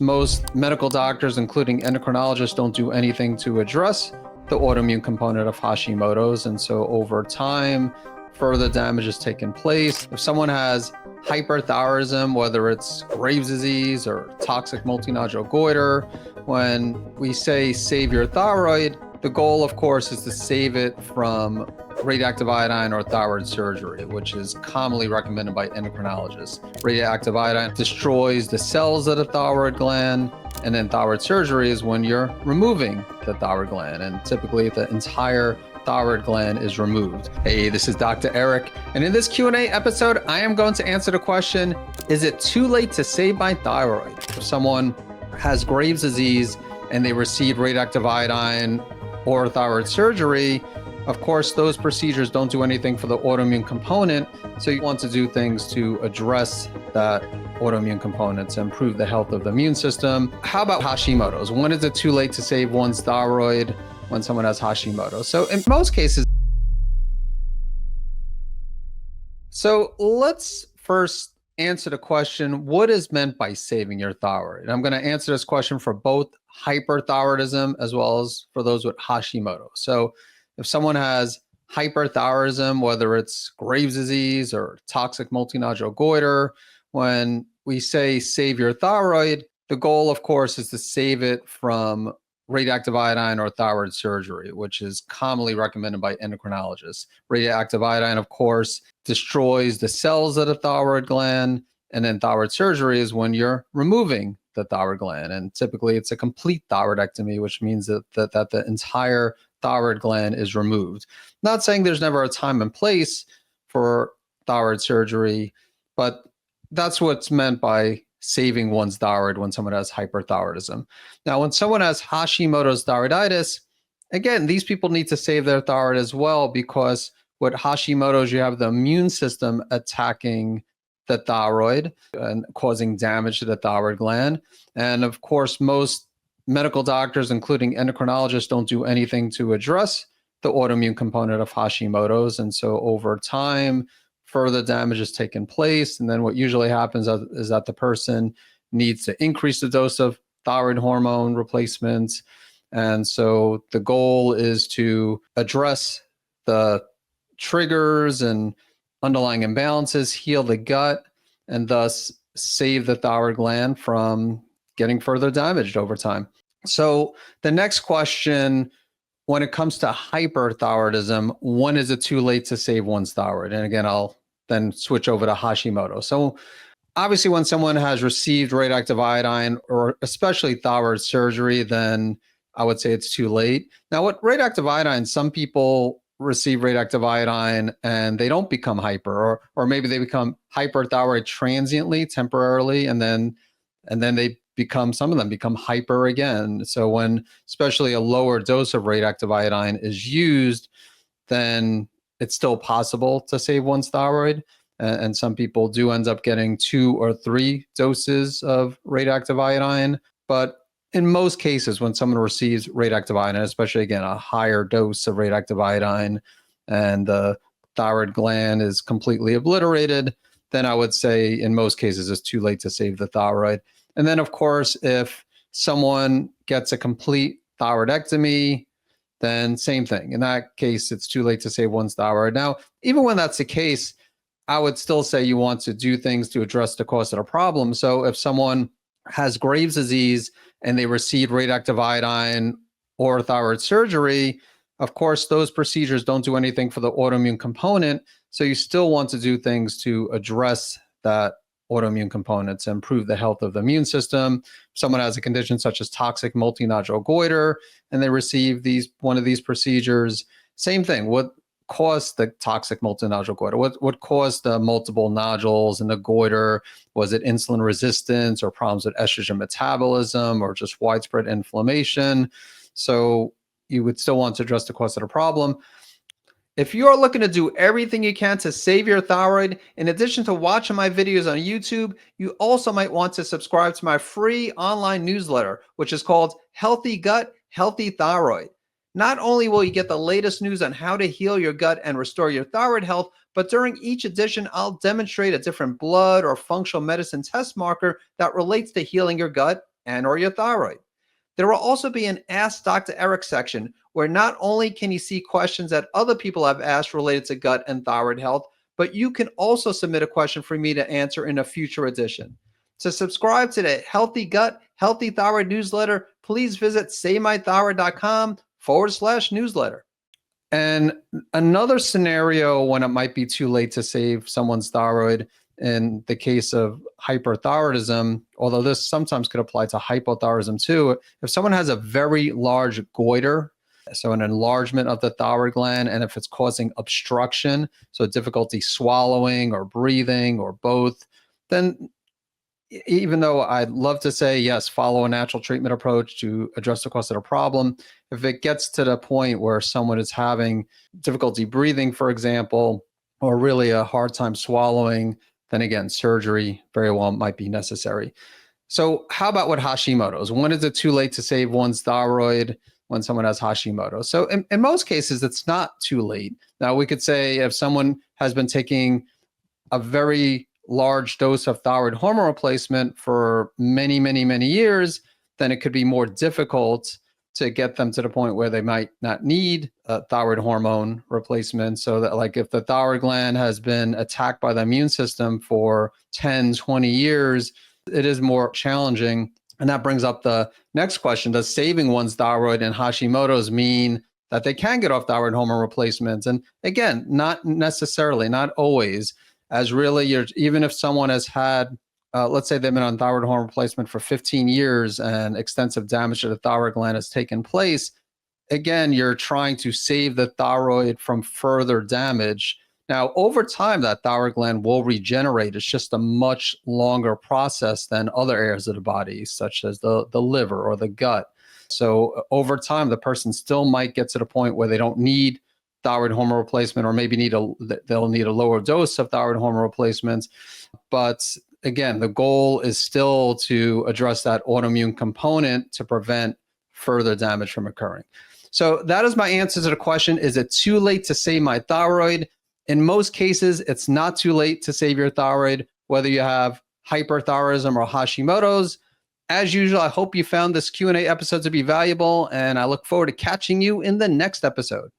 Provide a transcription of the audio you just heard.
Most medical doctors, including endocrinologists, don't do anything to address the autoimmune component of Hashimoto's. And so over time, further damage has taken place. If someone has hyperthyroidism, whether it's Graves' disease or toxic multinodular goiter, when we say save your thyroid, the goal, of course, is to save it from radioactive iodine or thyroid surgery, which is commonly recommended by endocrinologists. Radioactive iodine destroys the cells of the thyroid gland, and then thyroid surgery is when you're removing the thyroid gland, and typically the entire thyroid gland is removed. Hey, this is Dr. Eric, and in this Q&A episode, I am going to answer the question, is it too late to save my thyroid? If someone has Graves' disease and they receive radioactive iodine or thyroid surgery, of course, those procedures don't do anything for the autoimmune component. So you want to do things to address that autoimmune component to improve the health of the immune system. How about Hashimoto's? When is it too late to save one's thyroid when someone has Hashimoto? So in most cases, let's first answer the question, what is meant by saving your thyroid? And I'm going to answer this question for both hyperthyroidism as well as for those with Hashimoto. So if someone has hyperthyroidism, whether it's Graves' disease or toxic multinodular goiter, when we say save your thyroid, the goal, of course, is to save it from radioactive iodine or thyroid surgery, which is commonly recommended by endocrinologists. Radioactive iodine, of course, destroys the cells of the thyroid gland, and then thyroid surgery is when you're removing the thyroid gland. And typically it's a complete thyroidectomy, which means that the entire thyroid gland is removed. Not saying there's never a time and place for thyroid surgery, but that's what's meant by saving one's thyroid when someone has hyperthyroidism. Now, when someone has Hashimoto's thyroiditis, again, these people need to save their thyroid as well, because with Hashimoto's, you have the immune system attacking the thyroid and causing damage to the thyroid gland. And of course, most medical doctors, including endocrinologists, don't do anything to address the autoimmune component of Hashimoto's. And so over time, further damage has taken place. And then what usually happens is that the person needs to increase the dose of thyroid hormone replacements. And so the goal is to address the triggers and underlying imbalances, heal the gut, and thus save the thyroid gland from getting further damaged over time. So the next question, when it comes to hyperthyroidism, when is it too late to save one's thyroid? And again, I'll then switch over to Hashimoto. So obviously when someone has received radioactive iodine or especially thyroid surgery, then I would say it's too late. Now with radioactive iodine, some people receive radioactive iodine and they don't become hyper, or maybe they become hyperthyroid transiently, temporarily, and then they become, some of them become hyper again. So when especially a lower dose of radioactive iodine is used, then it's still possible to save one's thyroid. And some people do end up getting 2 or 3 doses of radioactive iodine. But in most cases, when someone receives radioactive iodine, especially again, a higher dose of radioactive iodine, and the thyroid gland is completely obliterated, then I would say in most cases, it's too late to save the thyroid. And then of course, if someone gets a complete thyroidectomy, then same thing. In that case, it's too late to save one's thyroid. Now, even when that's the case, I would still say you want to do things to address the cause of the problem. So if someone has Graves' disease and they receive radioactive iodine or thyroid surgery, of course, those procedures don't do anything for the autoimmune component. So you still want to do things to address that autoimmune component to improve the health of the immune system. If someone has a condition such as toxic multinodular goiter and they receive one of these procedures, same thing. What caused the toxic multinodular goiter? What caused the multiple nodules and the goiter? Was it insulin resistance or problems with estrogen metabolism or just widespread inflammation? So you would still want to address the cause of the problem. If you are looking to do everything you can to save your thyroid, in addition to watching my videos on YouTube, you also might want to subscribe to my free online newsletter, which is called Healthy Gut, Healthy Thyroid. Not only will you get the latest news on how to heal your gut and restore your thyroid health, but during each edition, I'll demonstrate a different blood or functional medicine test marker that relates to healing your gut and or your thyroid. There will also be an Ask Dr. Eric section where not only can you see questions that other people have asked related to gut and thyroid health, but you can also submit a question for me to answer in a future edition. To subscribe to the Healthy Gut, Healthy Thyroid newsletter, please visit savemythyroid.com/newsletter. And another scenario when it might be too late to save someone's thyroid in the case of hyperthyroidism, although this sometimes could apply to hypothyroidism too, if someone has a very large goiter, so an enlargement of the thyroid gland, and if it's causing obstruction, so difficulty swallowing or breathing or both, then even though I'd love to say, yes, follow a natural treatment approach to address the cause of the problem, if it gets to the point where someone is having difficulty breathing, for example, or really a hard time swallowing, then again, surgery very well might be necessary. So how about with Hashimoto's? When is it too late to save one's thyroid when someone has Hashimoto? So in most cases, it's not too late. Now, we could say if someone has been taking a very large dose of thyroid hormone replacement for many, many, many years, then it could be more difficult to get them to the point where they might not need a thyroid hormone replacement. So that, like, if the thyroid gland has been attacked by the immune system for 10, 20 years, it is more challenging. And that brings up the next question: does saving one's thyroid in Hashimoto's mean that they can get off thyroid hormone replacements? And again, not necessarily, not always, as really even if someone has had, let's say they've been on thyroid hormone replacement for 15 years and extensive damage to the thyroid gland has taken place, again, you're trying to save the thyroid from further damage. Now, over time, that thyroid gland will regenerate. It's just a much longer process than other areas of the body, such as the liver or the gut. So over time, the person still might get to the point where they don't need thyroid hormone replacement, or maybe they'll need a lower dose of thyroid hormone replacements. But again, the goal is still to address that autoimmune component to prevent further damage from occurring. So that is my answer to the question: is it too late to save my thyroid? In most cases, it's not too late to save your thyroid, whether you have hyperthyroidism or Hashimoto's. As usual, I hope you found this Q&A episode to be valuable, and I look forward to catching you in the next episode.